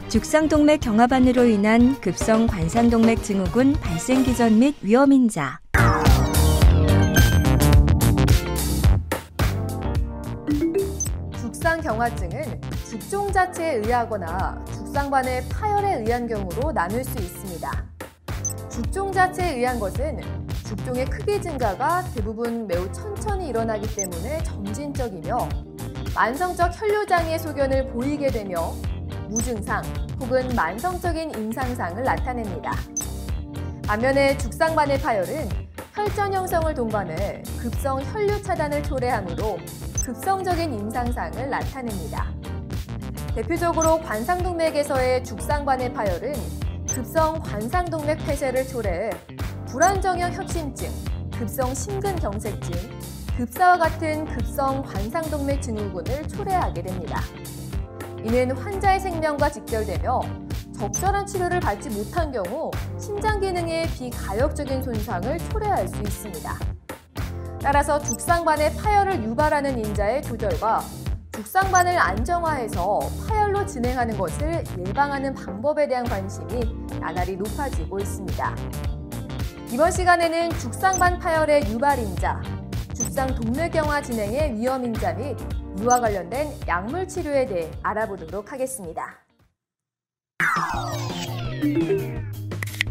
죽상동맥 경화반으로 인한 급성 관상동맥 증후군 발생 기전 및 위험인자. 죽상경화증은 죽종 자체에 의하거나 죽상반의 파열에 의한 경우로 나눌 수 있습니다. 죽종 자체에 의한 것은 죽종의 크기 증가가 대부분 매우 천천히 일어나기 때문에 점진적이며 만성적 혈뇨장애의 소견을 보이게 되며 무증상 혹은 만성적인 임상상을 나타냅니다. 반면에 죽상반의 파열은 혈전 형성을 동반해 급성 혈류 차단을 초래하므로 급성적인 임상상을 나타냅니다. 대표적으로 관상동맥에서의 죽상반의 파열은 급성 관상동맥 폐쇄를 초래해 불안정형 협심증, 급성 심근경색증, 급사와 같은 급성 관상동맥 증후군을 초래하게 됩니다. 이는 환자의 생명과 직결되며 적절한 치료를 받지 못한 경우 심장 기능의 비가역적인 손상을 초래할 수 있습니다. 따라서 죽상반의 파열을 유발하는 인자의 조절과 죽상반을 안정화해서 파열로 진행하는 것을 예방하는 방법에 대한 관심이 나날이 높아지고 있습니다. 이번 시간에는 죽상반 파열의 유발인자, 죽상동맥경화 진행의 위험인자 및 이와 관련된 약물 치료에 대해 알아보도록 하겠습니다.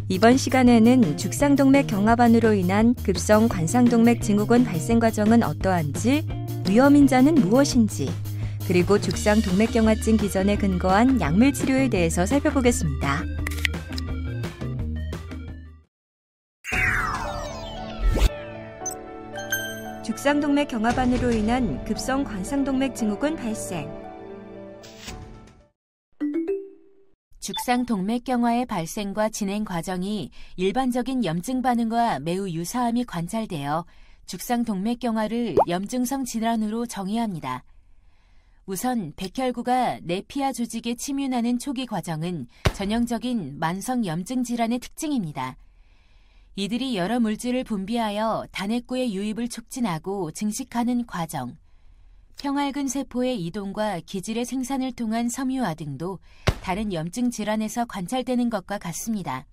이번 시간에는 죽상동맥 경화반으로 인한 급성 관상동맥 증후군 발생 과정은 어떠한지, 위험인자는 무엇인지, 그리고 죽상동맥경화증 기전에 근거한 약물 치료에 대해서 살펴보겠습니다. 죽상동맥 경화반으로 인한 급성 관상동맥 증후군 발생. 죽상동맥경화의 발생과 진행 과정이 일반적인 염증 반응과 매우 유사함이 관찰되어 죽상동맥경화를 염증성 질환으로 정의합니다. 우선 백혈구가 내피하 조직에 침윤하는 초기 과정은 전형적인 만성 염증 질환의 특징입니다. 이들이 여러 물질을 분비하여 단핵구의 유입을 촉진하고 증식하는 과정, 평활근 세포의 이동과 기질의 생산을 통한 섬유화 등도 다른 염증 질환에서 관찰되는 것과 같습니다.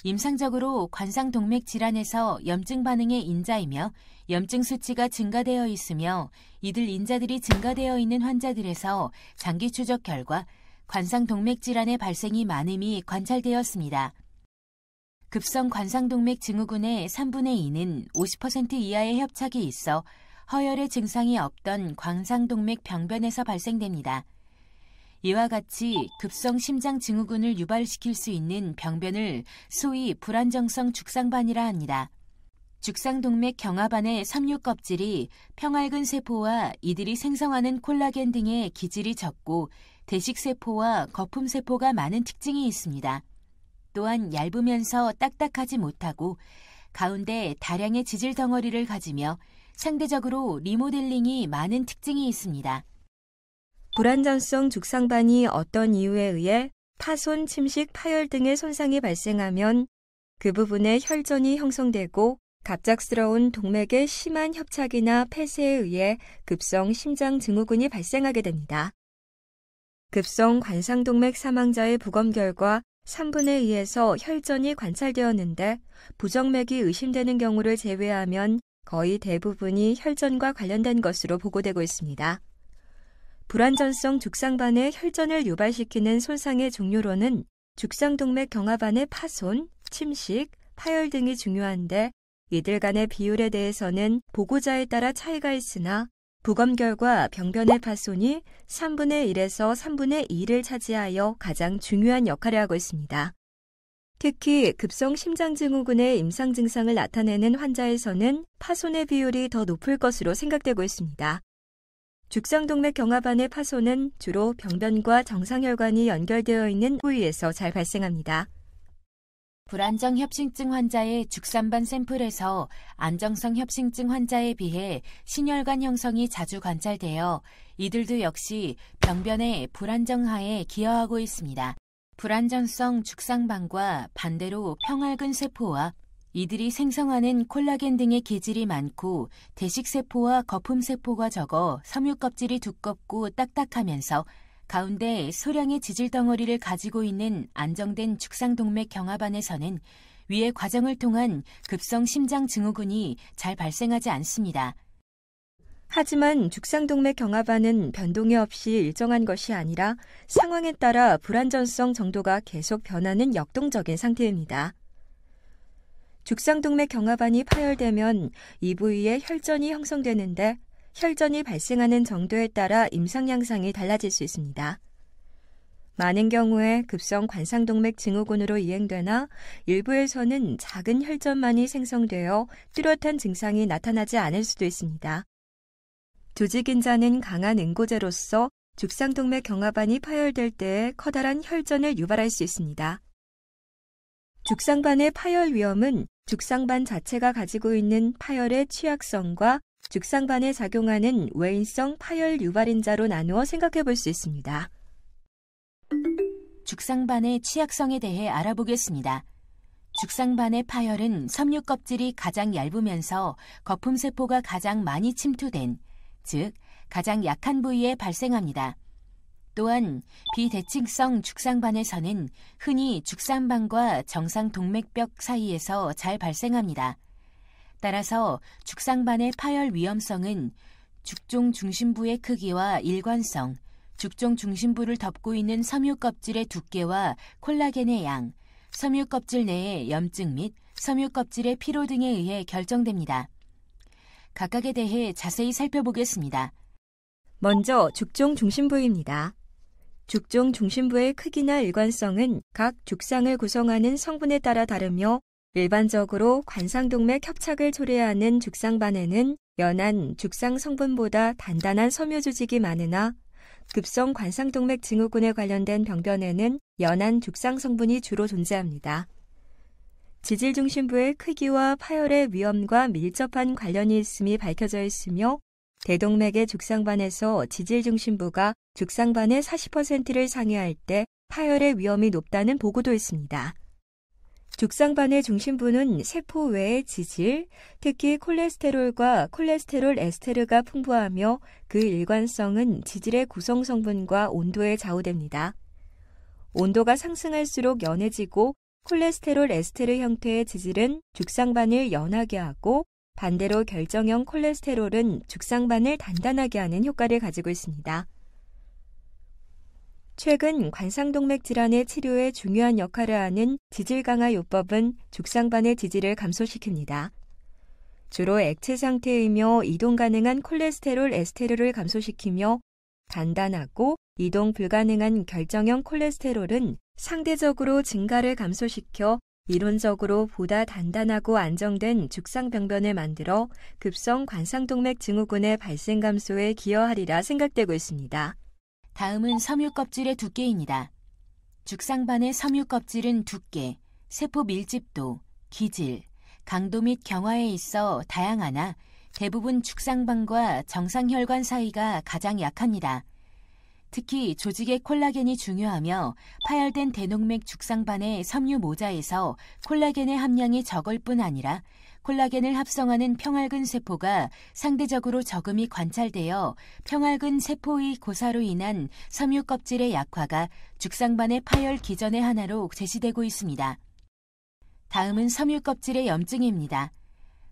임상적으로 관상동맥 질환에서 염증 반응의 인자이며 염증 수치가 증가되어 있으며 이들 인자들이 증가되어 있는 환자들에서 장기 추적 결과 관상동맥 질환의 발생이 많음이 관찰되었습니다. 급성 관상동맥 증후군의 3분의 2는 50% 이하의 협착이 있어 허혈의 증상이 없던 관상동맥 병변에서 발생됩니다. 이와 같이 급성 심장 증후군을 유발시킬 수 있는 병변을 소위 불안정성 죽상반이라 합니다. 죽상동맥 경화반의 삼류껍질이 평활근 세포와 이들이 생성하는 콜라겐 등의 기질이 적고 대식세포와 거품세포가 많은 특징이 있습니다. 또한 얇으면서 딱딱하지 못하고 가운데 다량의 지질 덩어리를 가지며 상대적으로 리모델링이 많은 특징이 있습니다. 불안정성 죽상반이 어떤 이유에 의해 파손, 침식, 파열 등의 손상이 발생하면 그 부분에 혈전이 형성되고 갑작스러운 동맥의 심한 협착이나 폐쇄에 의해 급성 심장 증후군이 발생하게 됩니다. 급성 관상동맥 사망자의 부검 결과 3분의 2에서 혈전이 관찰되었는데 부정맥이 의심되는 경우를 제외하면 거의 대부분이 혈전과 관련된 것으로 보고되고 있습니다. 불안전성 죽상반의 혈전을 유발시키는 손상의 종류로는 죽상동맥 경화반의 파손, 침식, 파열 등이 중요한데 이들 간의 비율에 대해서는 보고자에 따라 차이가 있으나 부검 결과 병변의 파손이 3분의 1에서 3분의 2를 차지하여 가장 중요한 역할을 하고 있습니다. 특히 급성 심장증후군의 임상 증상을 나타내는 환자에서는 파손의 비율이 더 높을 것으로 생각되고 있습니다. 죽상동맥 경화반의 파손은 주로 병변과 정상혈관이 연결되어 있는 부위에서 잘 발생합니다. 불안정 협심증 환자의 죽상반 샘플에서 안정성 협심증 환자에 비해 신혈관 형성이 자주 관찰되어 이들도 역시 병변의 불안정화에 기여하고 있습니다. 불안전성 죽상반과 반대로 평활근 세포와 이들이 생성하는 콜라겐 등의 기질이 많고 대식세포와 거품세포가 적어 섬유껍질이 두껍고 딱딱하면서 가운데 소량의 지질 덩어리를 가지고 있는 안정된 죽상동맥 경화반에서는 위의 과정을 통한 급성 심장 증후군이 잘 발생하지 않습니다. 하지만 죽상동맥 경화반은 변동이 없이 일정한 것이 아니라 상황에 따라 불안전성 정도가 계속 변하는 역동적인 상태입니다. 죽상동맥 경화반이 파열되면 이 부위에 혈전이 형성되는데 혈전이 발생하는 정도에 따라 임상 양상이 달라질 수 있습니다. 많은 경우에 급성 관상동맥 증후군으로 이행되나 일부에서는 작은 혈전만이 생성되어 뚜렷한 증상이 나타나지 않을 수도 있습니다. 조직인자는 강한 응고제로서 죽상동맥 경화반이 파열될 때에 커다란 혈전을 유발할 수 있습니다. 죽상반의 파열 위험은 죽상반 자체가 가지고 있는 파열의 취약성과 죽상반에 작용하는 외인성 파열 유발인자로 나누어 생각해 볼 수 있습니다. 죽상반의 취약성에 대해 알아보겠습니다. 죽상반의 파열은 섬유 껍질이 가장 얇으면서 거품세포가 가장 많이 침투된, 즉 가장 약한 부위에 발생합니다. 또한 비대칭성 죽상반에서는 흔히 죽상반과 정상 동맥벽 사이에서 잘 발생합니다. 따라서 죽상반의 파열 위험성은 죽종 중심부의 크기와 일관성, 죽종 중심부를 덮고 있는 섬유 껍질의 두께와 콜라겐의 양, 섬유 껍질 내의 염증 및 섬유 껍질의 피로 등에 의해 결정됩니다. 각각에 대해 자세히 살펴보겠습니다. 먼저 죽종 중심부입니다. 죽종 중심부의 크기나 일관성은 각 죽상을 구성하는 성분에 따라 다르며 일반적으로 관상동맥 협착을 초래하는 죽상반에는 연한 죽상 성분보다 단단한 섬유 조직이 많으나 급성 관상동맥 증후군에 관련된 병변에는 연한 죽상 성분이 주로 존재합니다. 지질 중심부의 크기와 파열의 위험과 밀접한 관련이 있음이 밝혀져 있으며 대동맥의 죽상반에서 지질 중심부가 죽상반의 40%를 상회할 때 파열의 위험이 높다는 보고도 있습니다. 죽상반의 중심부는 세포 외의 지질, 특히 콜레스테롤과 콜레스테롤 에스테르가 풍부하며 그 일관성은 지질의 구성 성분과 온도에 좌우됩니다. 온도가 상승할수록 연해지고 콜레스테롤 에스테르 형태의 지질은 죽상반을 연하게 하고 반대로 결정형 콜레스테롤은 죽상반을 단단하게 하는 효과를 가지고 있습니다. 최근 관상동맥 질환의 치료에 중요한 역할을 하는 지질 강화 요법은 죽상반의 지질을 감소시킵니다. 주로 액체 상태이며 이동 가능한 콜레스테롤 에스테르를 감소시키며 단단하고 이동 불가능한 결정형 콜레스테롤은 상대적으로 증가를 감소시켜 이론적으로 보다 단단하고 안정된 죽상병변을 만들어 급성 관상동맥 증후군의 발생 감소에 기여하리라 생각되고 있습니다. 다음은 섬유 껍질의 두께입니다. 죽상반의 섬유 껍질은 두께, 세포 밀집도, 기질, 강도 및 경화에 있어 다양하나 대부분 죽상반과 정상혈관 사이가 가장 약합니다. 특히 조직의 콜라겐이 중요하며 파열된 대동맥 죽상반의 섬유 모자에서 콜라겐의 함량이 적을 뿐 아니라 콜라겐을 합성하는 평활근 세포가 상대적으로 적음이 관찰되어 평활근 세포의 고사로 인한 섬유 껍질의 약화가 죽상반의 파열 기전의 하나로 제시되고 있습니다. 다음은 섬유 껍질의 염증입니다.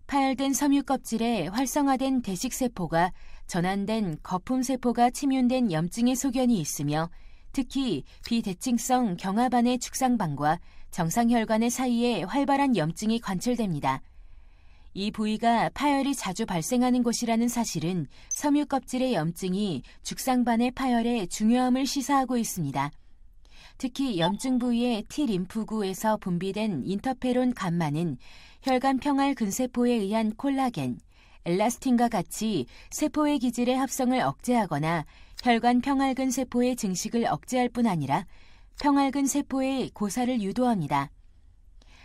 파열된 섬유 껍질에 활성화된 대식세포가 전환된 거품세포가 침윤된 염증의 소견이 있으며 특히 비대칭성 경화반의 죽상반과 정상혈관의 사이에 활발한 염증이 관찰됩니다. 이 부위가 파열이 자주 발생하는 곳이라는 사실은 섬유 껍질의 염증이 죽상반의 파열에 중요함을 시사하고 있습니다. 특히 염증 부위의 T림프구에서 분비된 인터페론 감마는 혈관 평활 근세포에 의한 콜라겐, 엘라스틴과 같이 세포의 기질의 합성을 억제하거나 혈관 평활근 세포의 증식을 억제할 뿐 아니라 평활근 세포의 고사를 유도합니다.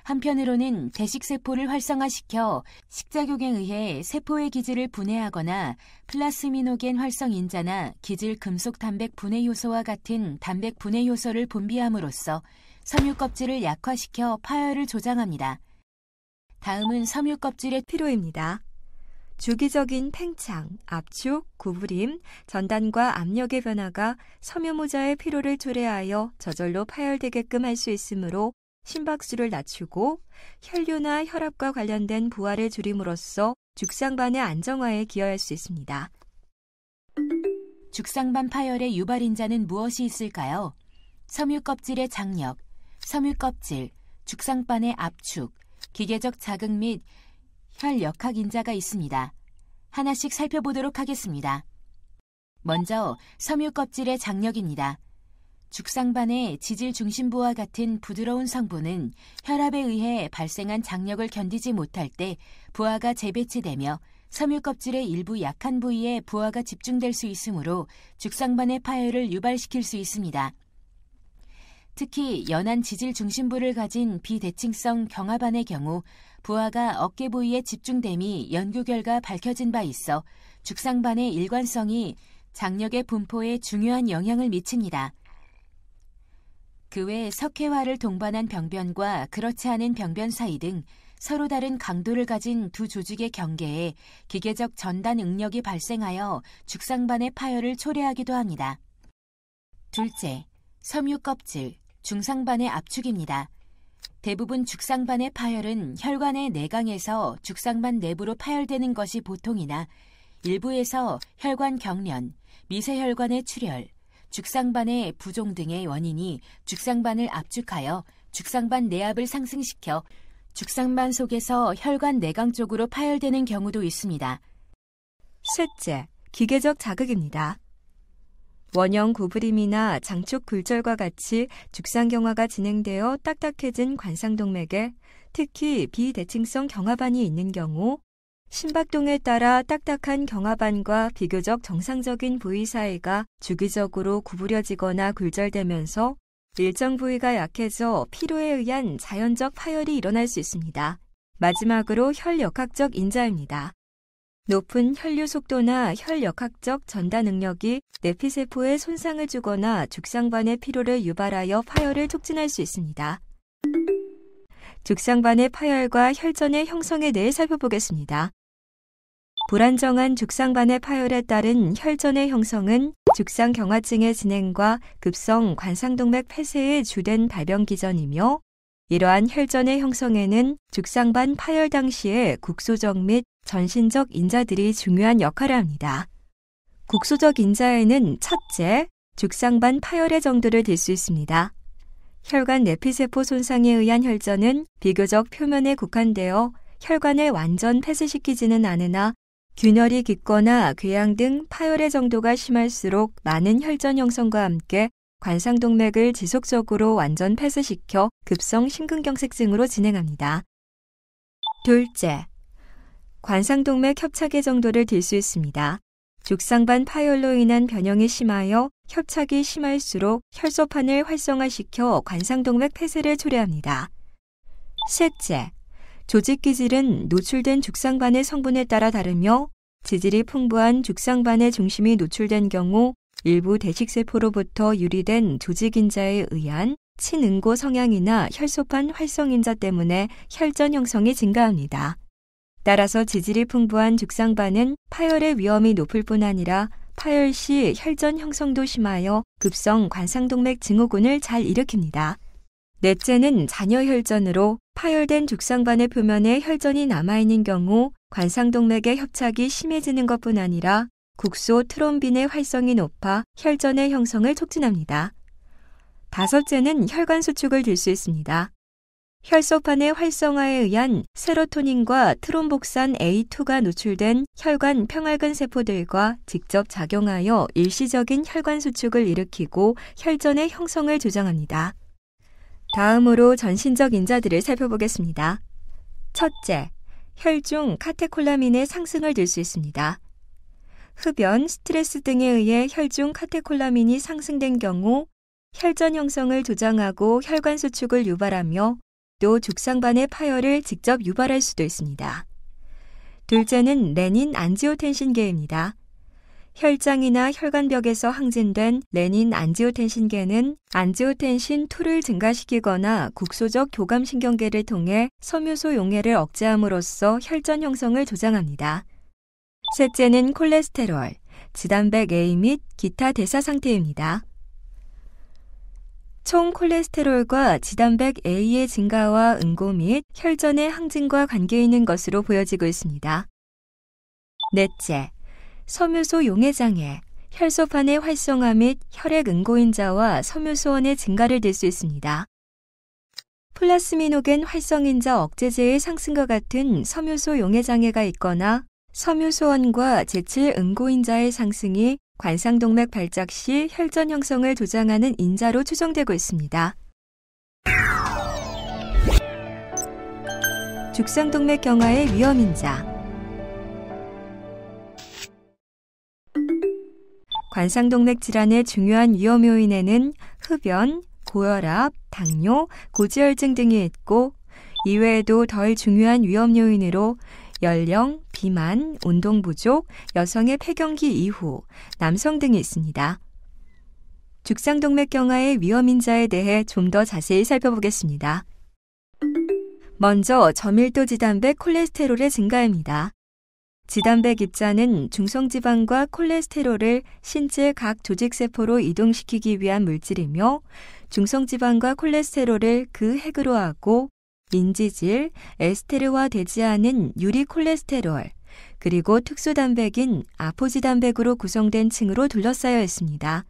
한편으로는 대식세포를 활성화시켜 식작용에 의해 세포의 기질을 분해하거나 플라스미노겐 활성인자나 기질 금속 단백 분해 효소와 같은 단백 분해 효소를 분비함으로써 섬유 껍질을 약화시켜 파열을 조장합니다. 다음은 섬유 껍질의 피로입니다. 주기적인 팽창, 압축, 구부림, 전단과 압력의 변화가 섬유모자의 피로를 초래하여 저절로 파열되게끔 할 수 있으므로 심박수를 낮추고 혈류나 혈압과 관련된 부하를 줄임으로써 죽상반의 안정화에 기여할 수 있습니다. 죽상반 파열의 유발인자는 무엇이 있을까요? 섬유껍질의 장력, 섬유껍질, 죽상반의 압축, 기계적 자극 및 혈역학인자가 있습니다. 하나씩 살펴보도록 하겠습니다. 먼저 섬유껍질의 장력입니다. 죽상반의 지질 중심부와 같은 부드러운 성분은 혈압에 의해 발생한 장력을 견디지 못할 때 부하가 재배치되며 섬유껍질의 일부 약한 부위에 부하가 집중될 수 있으므로 죽상반의 파열을 유발시킬 수 있습니다. 특히 연한 지질 중심부를 가진 비대칭성 경화반의 경우 부하가 어깨 부위에 집중됨이 연구 결과 밝혀진 바 있어 죽상반의 일관성이 장력의 분포에 중요한 영향을 미칩니다. 그 외 석회화를 동반한 병변과 그렇지 않은 병변 사이 등 서로 다른 강도를 가진 두 조직의 경계에 기계적 전단 응력이 발생하여 죽상반의 파열을 초래하기도 합니다. 둘째, 섬유껍질, 중상반의 압축입니다. 대부분 죽상반의 파열은 혈관의 내강에서 죽상반 내부로 파열되는 것이 보통이나 일부에서 혈관 경련, 미세혈관의 출혈, 죽상반의 부종 등의 원인이 죽상반을 압축하여 죽상반 내압을 상승시켜 죽상반 속에서 혈관 내강 쪽으로 파열되는 경우도 있습니다. 셋째, 기계적 자극입니다. 원형 구부림이나 장축 굴절과 같이 죽상경화가 진행되어 딱딱해진 관상동맥에 특히 비대칭성 경화반이 있는 경우 심박동에 따라 딱딱한 경화반과 비교적 정상적인 부위 사이가 주기적으로 구부려지거나 굴절되면서 일정 부위가 약해져 피로에 의한 자연적 파열이 일어날 수 있습니다. 마지막으로 혈역학적 인자입니다. 높은 혈류 속도나 혈역학적 전달 능력이 내피세포에 손상을 주거나 죽상반의 피로를 유발하여 파열을 촉진할 수 있습니다. 죽상반의 파열과 혈전의 형성에 대해 살펴보겠습니다. 불안정한 죽상반의 파열에 따른 혈전의 형성은 죽상경화증의 진행과 급성 관상동맥 폐쇄의 주된 발병 기전이며 이러한 혈전의 형성에는 죽상반 파열 당시의 국소적 및 전신적 인자들이 중요한 역할을 합니다. 국소적 인자에는 첫째, 죽상반 파열의 정도를 들 수 있습니다. 혈관 내피세포 손상에 의한 혈전은 비교적 표면에 국한되어 혈관을 완전 폐쇄시키지는 않으나 균열이 깊거나 궤양 등 파열의 정도가 심할수록 많은 혈전 형성과 함께 관상동맥을 지속적으로 완전 폐쇄시켜 급성 심근경색증으로 진행합니다. 둘째, 관상동맥 협착의 정도를 들 수 있습니다. 죽상반 파열로 인한 변형이 심하여 협착이 심할수록 혈소판을 활성화시켜 관상동맥 폐쇄를 초래합니다. 셋째, 조직 기질은 노출된 죽상반의 성분에 따라 다르며 지질이 풍부한 죽상반의 중심이 노출된 경우 일부 대식세포로부터 유리된 조직인자에 의한 친응고 성향이나 혈소판 활성인자 때문에 혈전 형성이 증가합니다. 따라서 지질이 풍부한 죽상반은 파열의 위험이 높을 뿐 아니라 파열 시 혈전 형성도 심하여 급성 관상동맥 증후군을 잘 일으킵니다. 넷째는 잔여혈전으로 파열된 죽상반의 표면에 혈전이 남아있는 경우 관상동맥의 협착이 심해지는 것뿐 아니라 국소 트롬빈의 활성이 높아 혈전의 형성을 촉진합니다. 다섯째는 혈관 수축을 들 수 있습니다. 혈소판의 활성화에 의한 세로토닌과 트롬복산 A2가 노출된 혈관 평활근 세포들과 직접 작용하여 일시적인 혈관 수축을 일으키고 혈전의 형성을 조정합니다. 다음으로 전신적 인자들을 살펴보겠습니다. 첫째, 혈중 카테콜라민의 상승을 들 수 있습니다. 흡연, 스트레스 등에 의해 혈중 카테콜라민이 상승된 경우 혈전 형성을 조장하고 혈관 수축을 유발하며 또 죽상반의 파열을 직접 유발할 수도 있습니다. 둘째는 레닌 안지오텐신계입니다. 혈장이나 혈관벽에서 항진된 레닌 안지오텐신계는 안지오텐신2를 증가시키거나 국소적 교감신경계를 통해 섬유소 용해를 억제함으로써 혈전 형성을 조장합니다. 셋째는 콜레스테롤, 지단백 A 및 기타 대사 상태입니다. 총 콜레스테롤과 지단백 A의 증가와 응고 및 혈전의 항진과 관계 있는 것으로 보여지고 있습니다. 넷째, 섬유소 용해장애, 혈소판의 활성화 및 혈액 응고인자와 섬유소원의 증가를 들 수 있습니다. 플라스미노겐 활성인자 억제제의 상승과 같은 섬유소 용해장애가 있거나 섬유소원과 제칠 응고인자의 상승이 관상동맥 발작 시 혈전 형성을 조장하는 인자로 추정되고 있습니다. 죽상동맥경화의 위험인자. 관상동맥 질환의 중요한 위험 요인에는 흡연, 고혈압, 당뇨, 고지혈증 등이 있고 이외에도 덜 중요한 위험 요인으로 연령, 비만, 운동 부족, 여성의 폐경기 이후, 남성 등이 있습니다. 죽상동맥경화의 위험인자에 대해 좀 더 자세히 살펴보겠습니다. 먼저 저밀도 지단백 콜레스테롤의 증가입니다. 지단백 입자는 중성지방과 콜레스테롤을 신체 각 조직세포로 이동시키기 위한 물질이며 중성지방과 콜레스테롤을 그 핵으로 하고 인지질, 에스테르화되지 않은 유리콜레스테롤, 그리고 특수단백인 아포지단백으로 구성된 층으로 둘러싸여 있습니다.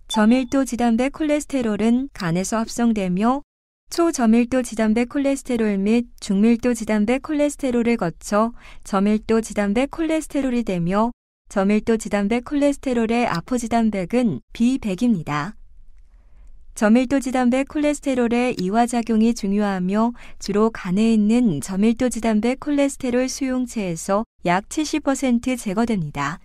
저밀도 지단백 콜레스테롤은 간에서 합성되며 초저밀도 지단백 콜레스테롤 및 중밀도 지단백 콜레스테롤을 거쳐 저밀도 지단백 콜레스테롤이 되며 저밀도 지단백 콜레스테롤의 아포지단백은 B100입니다. 저밀도 지단백 콜레스테롤의 이화작용이 중요하며 주로 간에 있는 저밀도 지단백 콜레스테롤 수용체에서 약 70% 제거됩니다.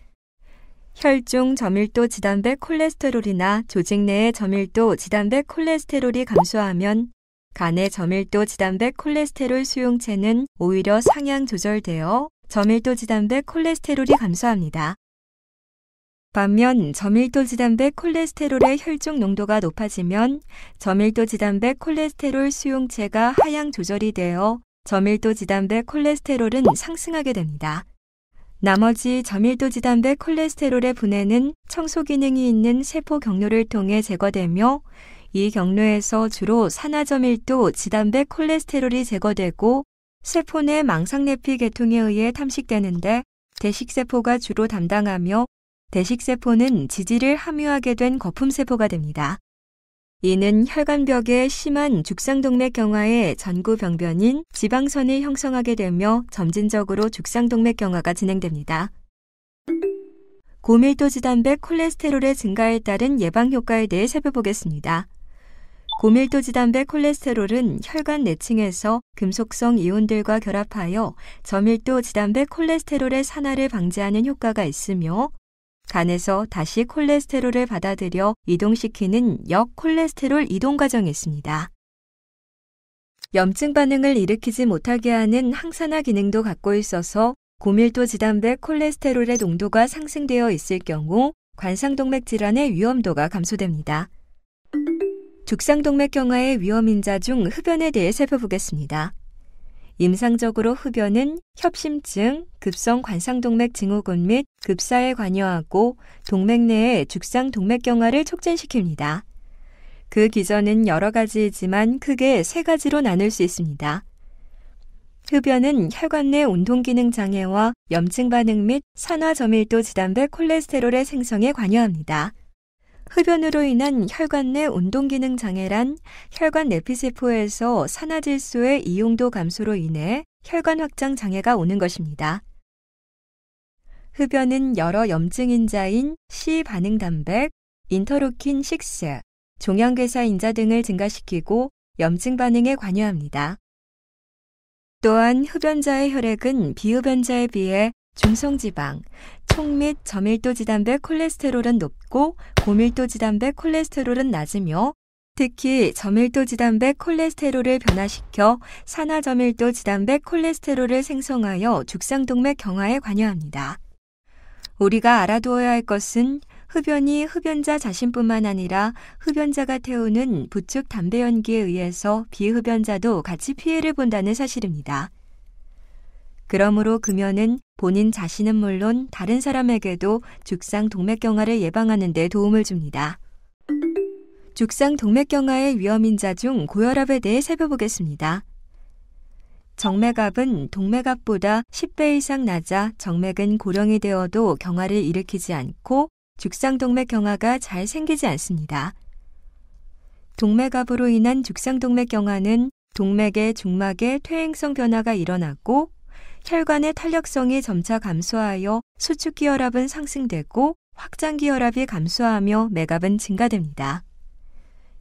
혈중 저밀도 지단백 콜레스테롤이나 조직 내의 저밀도 지단백 콜레스테롤이 감소하면 간의 저밀도 지단백 콜레스테롤 수용체는 오히려 상향 조절되어 저밀도 지단백 콜레스테롤이 감소합니다. 반면 저밀도 지단백 콜레스테롤의 혈중 농도가 높아지면 저밀도 지단백 콜레스테롤 수용체가 하향 조절이 되어 저밀도 지단백 콜레스테롤은 상승하게 됩니다. 나머지 저밀도 지단백 콜레스테롤의 분해는 청소 기능이 있는 세포 경로를 통해 제거되며 이 경로에서 주로 산화저밀도 지단백 콜레스테롤이 제거되고 세포 내 망상내피 계통에 의해 탐식되는데 대식세포가 주로 담당하며 대식세포는 지질을 함유하게 된 거품세포가 됩니다. 이는 혈관벽에 심한 죽상동맥경화의 전구병변인 지방선을 형성하게 되며 점진적으로 죽상동맥경화가 진행됩니다. 고밀도 지단백 콜레스테롤의 증가에 따른 예방효과에 대해 살펴보겠습니다. 고밀도 지단백 콜레스테롤은 혈관 내층에서 금속성 이온들과 결합하여 저밀도 지단백 콜레스테롤의 산화를 방지하는 효과가 있으며 간에서 다시 콜레스테롤을 받아들여 이동시키는 역콜레스테롤 이동 과정이 있습니다. 염증 반응을 일으키지 못하게 하는 항산화 기능도 갖고 있어서 고밀도 지단백 콜레스테롤의 농도가 상승되어 있을 경우 관상동맥 질환의 위험도가 감소됩니다. 죽상동맥경화의 위험인자 중 흡연에 대해 살펴보겠습니다. 임상적으로 흡연은 협심증, 급성 관상동맥 증후군 및 급사에 관여하고 동맥 내의 죽상동맥경화를 촉진시킵니다. 그 기전은 여러 가지이지만 크게 세 가지로 나눌 수 있습니다. 흡연은 혈관 내 운동기능 장애와 염증 반응 및 산화저밀도 지단백 콜레스테롤의 생성에 관여합니다. 흡연으로 인한 혈관 내 운동기능 장애란 혈관 내피세포에서 산화질소의 이용도 감소로 인해 혈관 확장 장애가 오는 것입니다. 흡연은 여러 염증인자인 C반응단백, 인터루킨6, 종양괴사인자 등을 증가시키고 염증 반응에 관여합니다. 또한 흡연자의 혈액은 비흡연자에 비해 중성지방, 총 및 저밀도 지단백 콜레스테롤은 높고 고밀도 지단백 콜레스테롤은 낮으며 특히 저밀도 지단백 콜레스테롤을 변화시켜 산화저밀도 지단백 콜레스테롤을 생성하여 죽상동맥 경화에 관여합니다. 우리가 알아두어야 할 것은 흡연이 흡연자 자신뿐만 아니라 흡연자가 태우는 부축 담배 연기에 의해서 비흡연자도 같이 피해를 본다는 사실입니다. 그러므로 금연은 본인 자신은 물론 다른 사람에게도 죽상동맥경화를 예방하는 데 도움을 줍니다. 죽상동맥경화의 위험인자 중 고혈압에 대해 살펴보겠습니다. 정맥압은 동맥압보다 10배 이상 낮아 정맥은 고령이 되어도 경화를 일으키지 않고 죽상동맥경화가 잘 생기지 않습니다. 동맥압으로 인한 죽상동맥경화는 동맥의 중막에 퇴행성 변화가 일어나고 혈관의 탄력성이 점차 감소하여 수축기혈압은 상승되고 확장기혈압이 감소하며 맥압은 증가됩니다.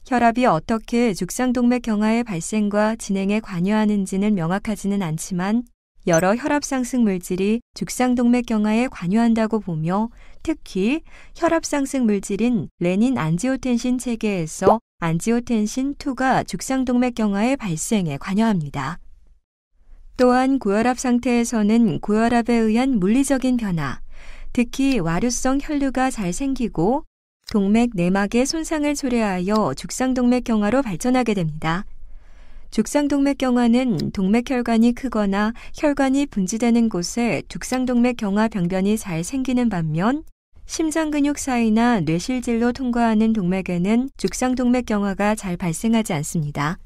혈압이 어떻게 죽상동맥경화의 발생과 진행에 관여하는지는 명확하지는 않지만 여러 혈압 상승 물질이 죽상동맥경화에 관여한다고 보며 특히 혈압 상승 물질인 레닌 안지오텐신 체계에서 안지오텐신2가 죽상동맥경화의 발생에 관여합니다. 또한 고혈압 상태에서는 고혈압에 의한 물리적인 변화, 특히 와류성 혈류가 잘 생기고 동맥 내막의 손상을 초래하여 죽상동맥경화로 발전하게 됩니다. 죽상동맥경화는 동맥혈관이 크거나 혈관이 분지되는 곳에 죽상동맥경화 병변이 잘 생기는 반면 심장근육 사이나 뇌실질로 통과하는 동맥에는 죽상동맥경화가 잘 발생하지 않습니다.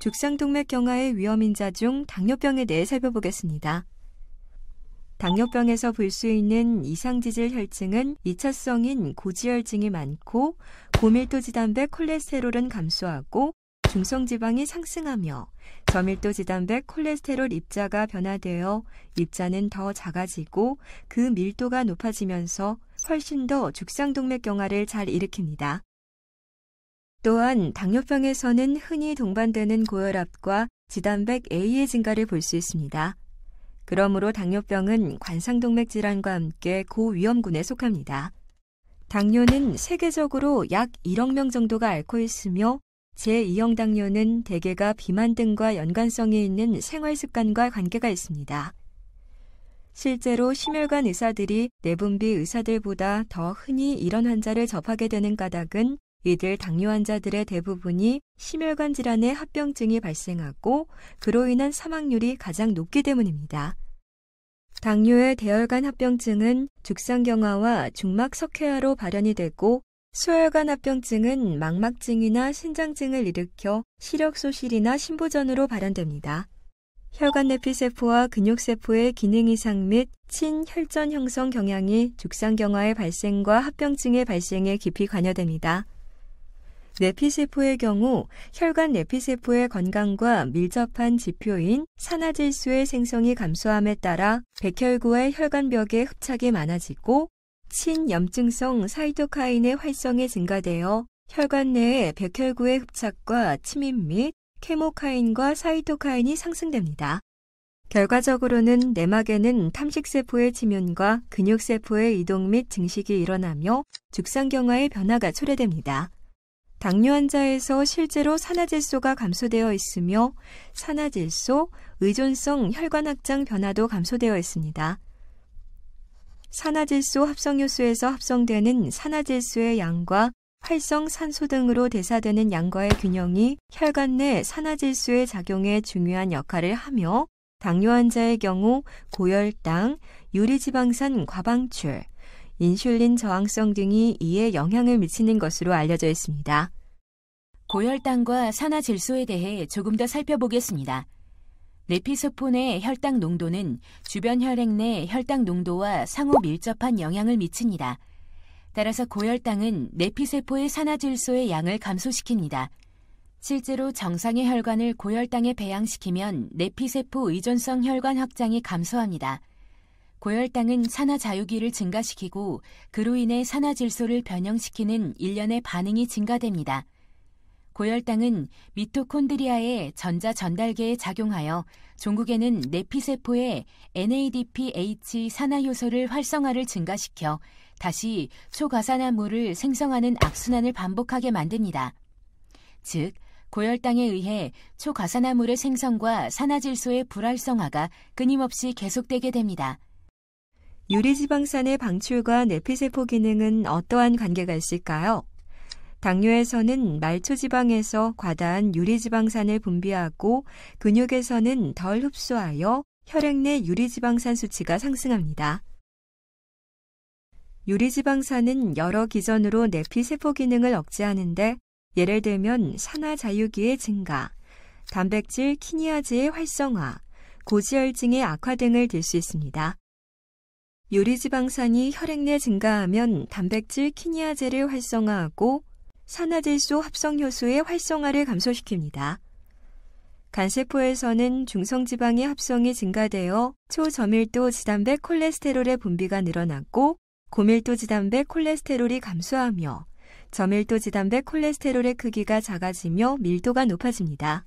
죽상동맥경화의 위험인자 중 당뇨병에 대해 살펴보겠습니다. 당뇨병에서 볼 수 있는 이상지질 혈증은 2차성인 고지혈증이 많고 고밀도 지단백 콜레스테롤은 감소하고 중성지방이 상승하며 저밀도 지단백 콜레스테롤 입자가 변화되어 입자는 더 작아지고 그 밀도가 높아지면서 훨씬 더 죽상동맥경화를 잘 일으킵니다. 또한 당뇨병에서는 흔히 동반되는 고혈압과 지단백 A의 증가를 볼 수 있습니다. 그러므로 당뇨병은 관상동맥 질환과 함께 고위험군에 속합니다. 당뇨는 세계적으로 약 1억 명 정도가 앓고 있으며 제2형 당뇨는 대개가 비만 등과 연관성이 있는 생활습관과 관계가 있습니다. 실제로 심혈관 의사들이 내분비 의사들보다 더 흔히 이런 환자를 접하게 되는 까닭은 이들 당뇨 환자들의 대부분이 심혈관 질환의 합병증이 발생하고 그로 인한 사망률이 가장 높기 때문입니다. 당뇨의 대혈관 합병증은 죽상경화와 중막석회화로 발현이 되고 소혈관 합병증은 망막증이나 신장증을 일으켜 시력소실이나 심부전으로 발현됩니다. 혈관 내피세포와 근육세포의 기능 이상 및 친혈전 형성 경향이 죽상경화의 발생과 합병증의 발생에 깊이 관여됩니다. 내피세포의 경우 혈관 내피세포의 건강과 밀접한 지표인 산화질소의 생성이 감소함에 따라 백혈구의 혈관벽에 흡착이 많아지고 친염증성 사이토카인의 활성이 증가되어 혈관 내의 백혈구의 흡착과 침입 및 케모카인과 사이토카인이 상승됩니다. 결과적으로는 내막에는 탐식세포의 침윤과 근육세포의 이동 및 증식이 일어나며 죽상경화의 변화가 초래됩니다. 당뇨 환자에서 실제로 산화질소가 감소되어 있으며 산화질소, 의존성 혈관 확장 변화도 감소되어 있습니다. 산화질소 합성효소에서 합성되는 산화질소의 양과 활성 산소 등으로 대사되는 양과의 균형이 혈관 내 산화질소의 작용에 중요한 역할을 하며 당뇨 환자의 경우 고혈당, 유리지방산 과방출, 인슐린 저항성 등이 이에 영향을 미치는 것으로 알려져 있습니다. 고혈당과 산화질소에 대해 조금 더 살펴보겠습니다. 내피세포 내 혈당 농도는 주변 혈액 내 혈당 농도와 상호 밀접한 영향을 미칩니다. 따라서 고혈당은 내피세포의 산화질소의 양을 감소시킵니다. 실제로 정상의 혈관을 고혈당에 배양시키면 내피세포 의존성 혈관 확장이 감소합니다. 고혈당은 산화 자유기를 증가시키고 그로 인해 산화질소를 변형시키는 일련의 반응이 증가됩니다. 고혈당은 미토콘드리아의 전자 전달계에 작용하여 종국에는 내피세포의 NADPH 산화효소를 활성화를 증가시켜 다시 초가산화물을 생성하는 악순환을 반복하게 만듭니다. 즉, 고혈당에 의해 초가산화물의 생성과 산화질소의 불활성화가 끊임없이 계속되게 됩니다. 유리지방산의 방출과 내피세포 기능은 어떠한 관계가 있을까요? 당뇨에서는 말초지방에서 과다한 유리지방산을 분비하고 근육에서는 덜 흡수하여 혈액 내 유리지방산 수치가 상승합니다. 유리지방산은 여러 기전으로 내피세포 기능을 억제하는데 예를 들면 산화자유기의 증가, 단백질 키니아제의 활성화, 고지혈증의 악화 등을 들 수 있습니다. 유리지방산이 혈액 내 증가하면 단백질 키니아제를 활성화하고 산화질소 합성효소의 활성화를 감소시킵니다. 간세포에서는 중성지방의 합성이 증가되어 초저밀도 지단백 콜레스테롤의 분비가 늘어났고 고밀도 지단백 콜레스테롤이 감소하며 저밀도 지단백 콜레스테롤의 크기가 작아지며 밀도가 높아집니다.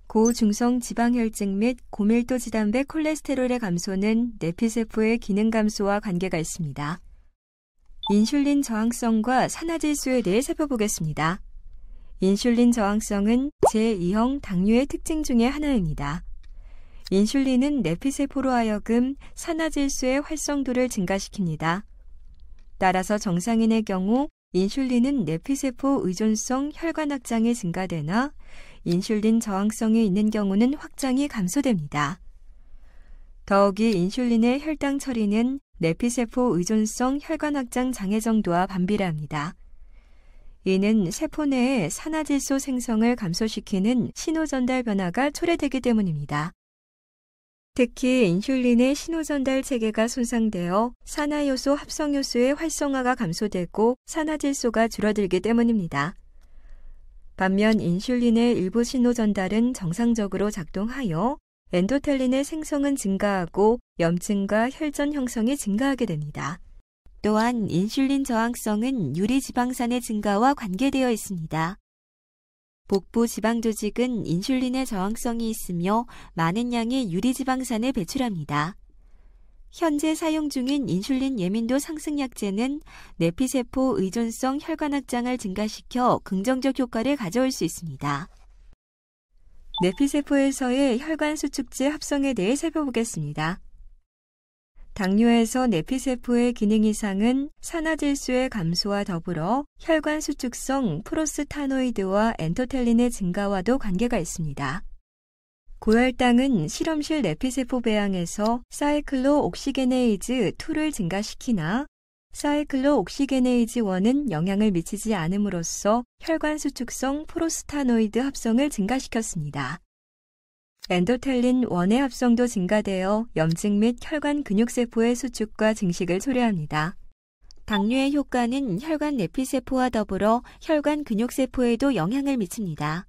고중성 지방혈증 및 고밀도 지단백 콜레스테롤의 감소는 내피세포의 기능 감소와 관계가 있습니다. 인슐린 저항성과 산화질소에 대해 살펴보겠습니다. 인슐린 저항성은 제2형 당뇨의 특징 중의 하나입니다. 인슐린은 내피세포로 하여금 산화질소의 활성도를 증가시킵니다. 따라서 정상인의 경우 인슐린은 내피세포 의존성 혈관 확장이 증가되나 인슐린 저항성이 있는 경우는 확장이 감소됩니다. 더욱이 인슐린의 혈당 처리는 내피세포 의존성 혈관 확장 장애 정도와 반비례합니다. 이는 세포 내의 산화질소 생성을 감소시키는 신호전달 변화가 초래되기 때문입니다. 특히 인슐린의 신호전달 체계가 손상되어 산화효소 합성효소의 활성화가 감소되고 산화질소가 줄어들기 때문입니다. 반면 인슐린의 일부 신호전달은 정상적으로 작동하여 엔도텔린의 생성은 증가하고 염증과 혈전 형성이 증가하게 됩니다. 또한 인슐린 저항성은 유리지방산의 증가와 관계되어 있습니다. 복부 지방조직은 인슐린의 저항성이 있으며 많은 양의 유리지방산을 배출합니다. 현재 사용 중인 인슐린 예민도 상승약제는 내피세포 의존성 혈관 확장을 증가시켜 긍정적 효과를 가져올 수 있습니다. 내피세포에서의 혈관 수축제 합성에 대해 살펴보겠습니다. 당뇨에서 내피세포의 기능 이상은 산화질소의 감소와 더불어 혈관 수축성 프로스타노이드와 엔도텔린의 증가와도 관계가 있습니다. 고혈당은 실험실 내피세포 배양에서 사이클로옥시게네이즈 2를 증가시키나 사이클로옥시게네이즈 1은 영향을 미치지 않음으로써 혈관 수축성 프로스타노이드 합성을 증가시켰습니다. 엔도텔린 1의 합성도 증가되어 염증 및 혈관 근육세포의 수축과 증식을 초래합니다. 당뇨의 효과는 혈관 내피세포와 더불어 혈관 근육세포에도 영향을 미칩니다.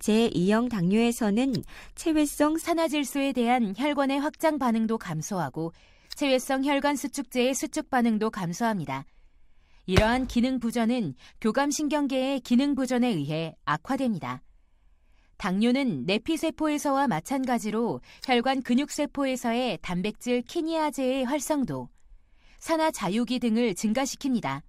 제2형 당뇨에서는 체외성 산화질소에 대한 혈관의 확장 반응도 감소하고 체외성 혈관 수축제의 수축 반응도 감소합니다. 이러한 기능 부전은 교감신경계의 기능 부전에 의해 악화됩니다. 당뇨는 내피세포에서와 마찬가지로 혈관 근육세포에서의 단백질 키니아제의 활성도, 산화자유기 등을 증가시킵니다.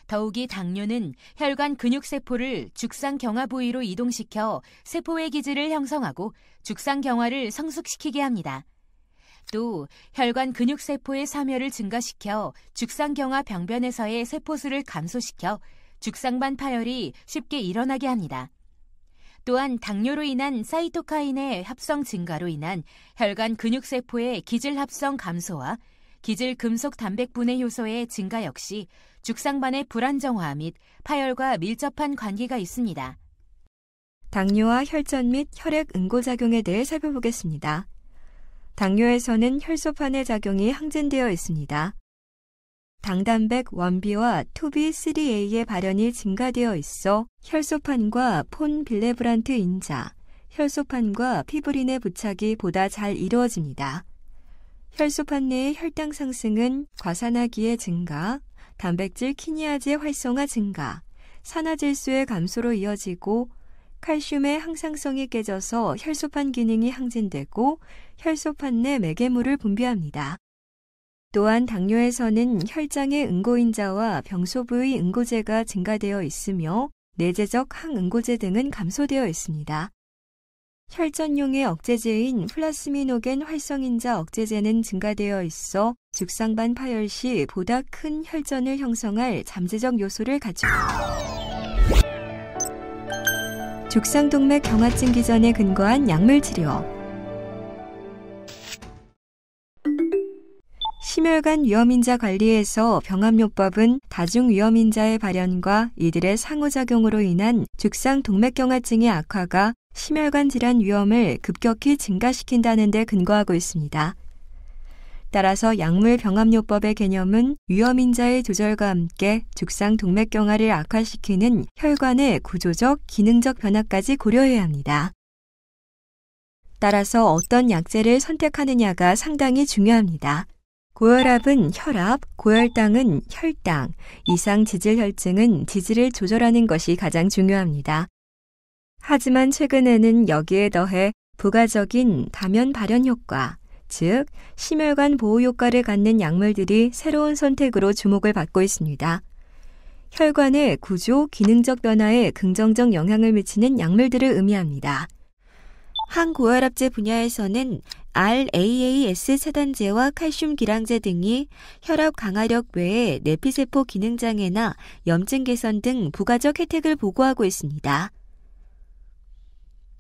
더욱이 당뇨는 혈관 근육세포를 죽상경화 부위로 이동시켜 세포의 기질을 형성하고 죽상경화를 성숙시키게 합니다. 또 혈관 근육세포의 사멸을 증가시켜 죽상경화 병변에서의 세포수를 감소시켜 죽상반 파열이 쉽게 일어나게 합니다. 또한 당뇨로 인한 사이토카인의 합성 증가로 인한 혈관 근육세포의 기질 합성 감소와 기질 금속 단백 분해 효소의 증가 역시 죽상반의 불안정화 및 파열과 밀접한 관계가 있습니다. 당뇨와 혈전 및 혈액 응고작용에 대해 살펴보겠습니다. 당뇨에서는 혈소판의 작용이 항진되어 있습니다. 당단백 1B와 2B3A의 발현이 증가되어 있어 혈소판과 폰빌레브란트 인자, 혈소판과 피브린의 부착이 보다 잘 이루어집니다. 혈소판 내의 혈당 상승은 과산화기의 증가, 단백질 키니아제 활성화 증가, 산화질소의 감소로 이어지고 칼슘의 항상성이 깨져서 혈소판 기능이 항진되고 혈소판 내 매개물을 분비합니다. 또한 당뇨에서는 혈장의 응고인자와 병소 부위 응고제가 증가되어 있으며 내재적 항응고제 등은 감소되어 있습니다. 혈전용의 억제제인 플라스미노겐 활성인자 억제제는 증가되어 있어 죽상반 파열 시 보다 큰 혈전을 형성할 잠재적 요소를 갖추고 죽상동맥 경화증 기전에 근거한 약물 치료. 심혈관 위험인자 관리에서 병합요법은 다중위험인자의 발현과 이들의 상호작용으로 인한 죽상동맥경화증의 악화가 심혈관 질환 위험을 급격히 증가시킨다는 데 근거하고 있습니다. 따라서 약물 병합요법의 개념은 위험인자의 조절과 함께 죽상동맥경화를 악화시키는 혈관의 구조적, 기능적 변화까지 고려해야 합니다. 따라서 어떤 약제를 선택하느냐가 상당히 중요합니다. 고혈압은 혈압, 고혈당은 혈당, 이상 지질혈증은 지질을 조절하는 것이 가장 중요합니다. 하지만 최근에는 여기에 더해 부가적인 다면 발현 효과, 즉 심혈관 보호 효과를 갖는 약물들이 새로운 선택으로 주목을 받고 있습니다. 혈관의 구조, 기능적 변화에 긍정적 영향을 미치는 약물들을 의미합니다. 항고혈압제 분야에서는 RAAS 차단제와 칼슘 기량제 등이 혈압 강화력 외에 내피세포 기능장애나 염증 개선 등 부가적 혜택을 보고하고 있습니다.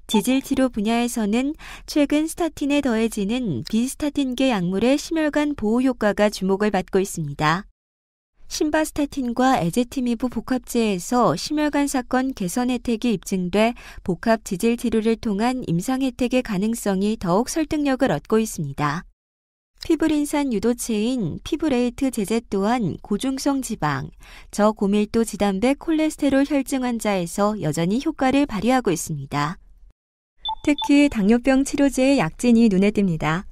지질치료 분야에서는 최근 스타틴에 더해지는 비스타틴계 약물의 심혈관 보호 효과가 주목을 받고 있습니다. 신바스타틴과 에제티미브 복합제에서 심혈관 사건 개선 혜택이 입증돼 복합 지질 치료를 통한 임상 혜택의 가능성이 더욱 설득력을 얻고 있습니다. 피브린산 유도체인 피브레이트 제제 또한 고중성 지방, 저고밀도 지단백 콜레스테롤 혈증 환자에서 여전히 효과를 발휘하고 있습니다. 특히 당뇨병 치료제의 약진이 눈에 띕니다.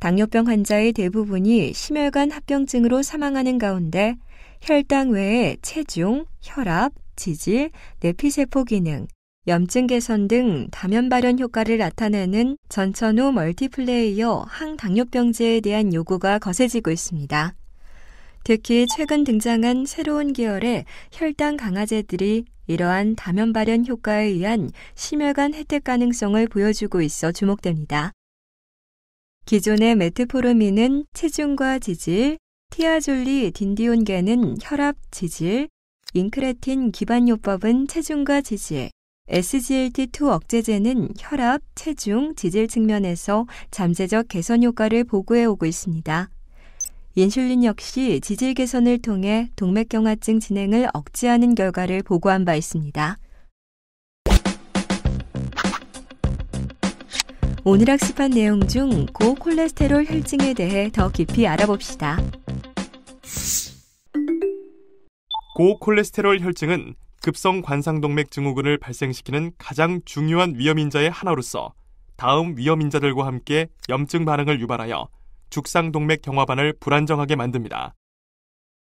당뇨병 환자의 대부분이 심혈관 합병증으로 사망하는 가운데 혈당 외에 체중, 혈압, 지질, 내피세포 기능, 염증 개선 등 다면 발현 효과를 나타내는 전천후 멀티플레이어 항당뇨병제에 대한 요구가 거세지고 있습니다. 특히 최근 등장한 새로운 계열의 혈당 강화제들이 이러한 다면 발현 효과에 의한 심혈관 혜택 가능성을 보여주고 있어 주목됩니다. 기존의 메트포르민은 체중과 지질, 티아졸리 딘디온계는 혈압, 지질, 인크레틴 기반요법은 체중과 지질, SGLT2 억제제는 혈압, 체중, 지질 측면에서 잠재적 개선 효과를 보고해 오고 있습니다. 인슐린 역시 지질 개선을 통해 동맥경화증 진행을 억제하는 결과를 보고한 바 있습니다. 오늘 학습한 내용 중 고콜레스테롤 혈증에 대해 더 깊이 알아봅시다. 고콜레스테롤 혈증은 급성 관상동맥 증후군을 발생시키는 가장 중요한 위험인자의 하나로서 다음 위험인자들과 함께 염증 반응을 유발하여 죽상동맥 경화반을 불안정하게 만듭니다.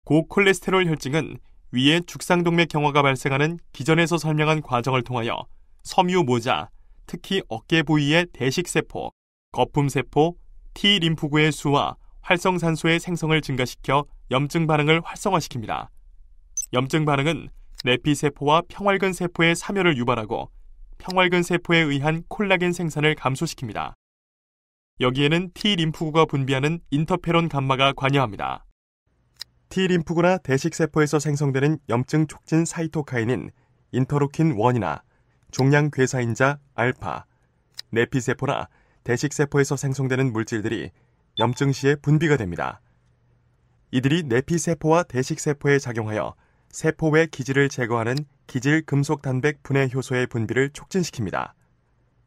고콜레스테롤 혈증은 위에 죽상동맥 경화가 발생하는 기전에서 설명한 과정을 통하여 섬유 모자, 특히 어깨 부위의 대식세포, 거품세포, T림프구의 수와 활성산소의 생성을 증가시켜 염증 반응을 활성화시킵니다. 염증 반응은 내피세포와 평활근 세포의 사멸을 유발하고 평활근 세포에 의한 콜라겐 생산을 감소시킵니다. 여기에는 T림프구가 분비하는 인터페론 감마가 관여합니다. T림프구나 대식세포에서 생성되는 염증 촉진 사이토카인인 인터루킨 1이나 종양괴사인자 알파, 내피세포나 대식세포에서 생성되는 물질들이 염증 시에 분비가 됩니다. 이들이 내피세포와 대식세포에 작용하여 세포 외 기질을 제거하는 기질금속단백 분해 효소의 분비를 촉진시킵니다.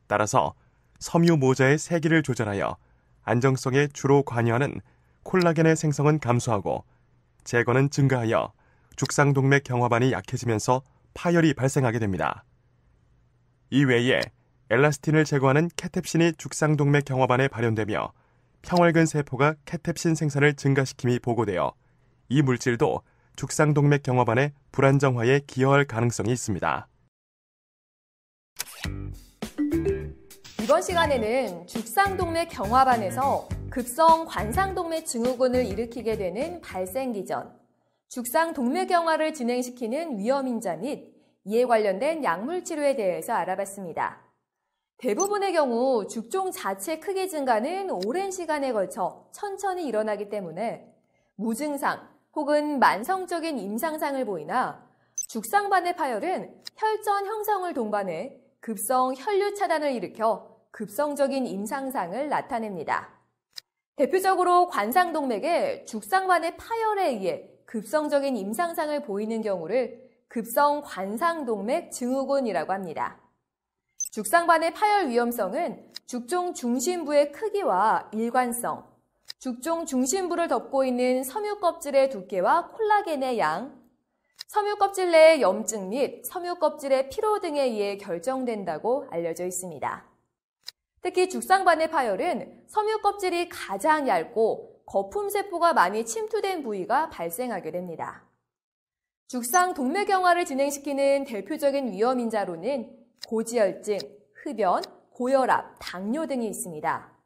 따라서 섬유 모자의 세기를 조절하여 안정성에 주로 관여하는 콜라겐의 생성은 감소하고 제거는 증가하여 죽상동맥 경화반이 약해지면서 파열이 발생하게 됩니다. 이외에 엘라스틴을 제거하는 케텝신이 죽상동맥 경화반에 발현되며 평활근 세포가 케텝신 생산을 증가시킴이 보고되어 이 물질도 죽상동맥 경화반의 불안정화에 기여할 가능성이 있습니다. 이번 시간에는 죽상동맥 경화반에서 급성 관상동맥 증후군을 일으키게 되는 발생기전, 죽상동맥경화를 진행시키는 위험인자 및 이에 관련된 약물 치료에 대해서 알아봤습니다. 대부분의 경우 죽종 자체 크기 증가는 오랜 시간에 걸쳐 천천히 일어나기 때문에 무증상 혹은 만성적인 임상상을 보이나 죽상반의 파열은 혈전 형성을 동반해 급성 혈류 차단을 일으켜 급성적인 임상상을 나타냅니다. 대표적으로 관상동맥의 죽상반의 파열에 의해 급성적인 임상상을 보이는 경우를 급성 관상동맥 증후군이라고 합니다. 죽상반의 파열 위험성은 죽종 중심부의 크기와 일관성, 죽종 중심부를 덮고 있는 섬유껍질의 두께와 콜라겐의 양, 섬유껍질 내의 염증 및 섬유껍질의 피로 등에 의해 결정된다고 알려져 있습니다. 특히 죽상반의 파열은 섬유껍질이 가장 얇고 거품세포가 많이 침투된 부위가 발생하게 됩니다. 죽상 동맥경화를 진행시키는 대표적인 위험인자로는 고지혈증, 흡연, 고혈압, 당뇨 등이 있습니다.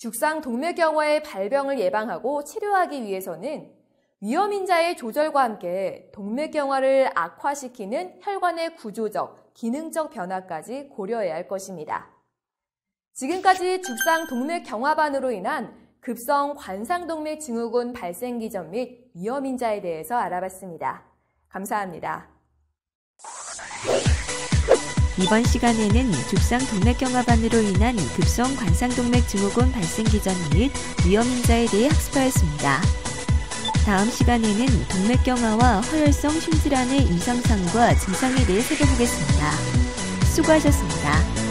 죽상 동맥경화의 발병을 예방하고 치료하기 위해서는 위험인자의 조절과 함께 동맥경화를 악화시키는 혈관의 구조적, 기능적 변화까지 고려해야 할 것입니다. 지금까지 죽상 동맥경화반으로 인한 급성 관상동맥 증후군 발생 기전 및 위험인자에 대해서 알아봤습니다. 감사합니다. 이번 시간에는 죽상 동맥경화반으로 인한 급성 관상동맥 증후군 발생 기전 및 위험인자에 대해 학습하였습니다. 다음 시간에는 동맥경화와 허혈성 심질환의 임상상과 증상에 대해 살펴보겠습니다. 수고하셨습니다.